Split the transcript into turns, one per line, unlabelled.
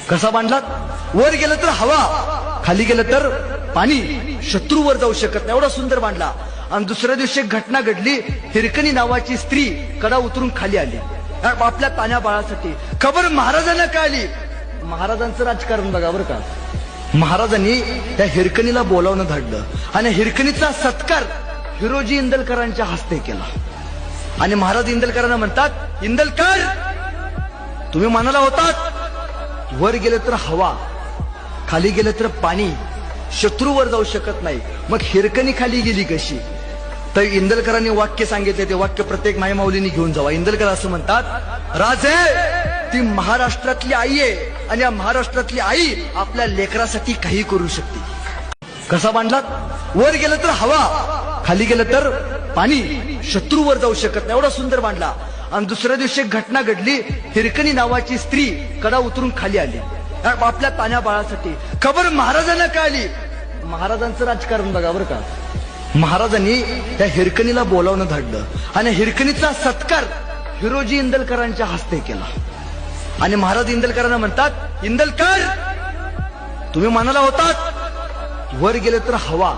कसा बांधलात? वर गेलं तर हवा, खाली गेलं तर पाणी, शत्रूवर जाऊ शकत नाही, एवढा सुंदर बांधला. आणि दुसऱ्या दिवशी एक घटना घडली. हिरकणी नावाची स्त्री कडा उतरून खाली आली आपल्या तान्या बाळासाठी. खबर महाराजांना कळली. महाराजांचं राजकारण बघा बरं का. महाराजांनी त्या हिरकणीला बोलावणं धाडलं आणि हिरकणीचा सत्कार हिरोजी इंदलकरांच्या हस्ते केला. आणि महाराज इंदलकरांना म्हणतात, इंदलकर तुम्ही मनाला होतात, वर गेलं तर हवा, खाली गेलं तर पाणी, शत्रूवर जाऊ शकत नाही, मग हिरकणी खाली गेली कशी? तर इंदलकरांनी वाक्य सांगितले. ते वाक्य प्रत्येक मायमाऊलींनी घेऊन जावा. इंदलकर असं म्हणतात, राजे ती महाराष्ट्रातली आई आहे आणि या महाराष्ट्रातली आई आपल्या लेकरासाठी काही करू शकते. कसा बांधलात? वर गेलं तर हवा, खाली गेलं तर पाणी, शत्रूवर जाऊ शकत नाही, एवढा सुंदर बांधला. आणि दुसऱ्या दिवशी एक घटना घडली. हिरकणी नावाची स्त्री कडा उतरून खाली आली आपल्या तान्या बाळासाठी. खबर महाराजांना कळली. महाराजांचं राजकारण बघा बरं का. महाराजांनी त्या हिरकणीला बोलावणं धाडलं आणि हिरकणीचा सत्कार हिरोजी इंदलकरांच्या हस्ते केला. आणि महाराज इंदलकरांना म्हणतात, इंदलकर तुम्ही मनाला होतात, वर गेलं तर हवा,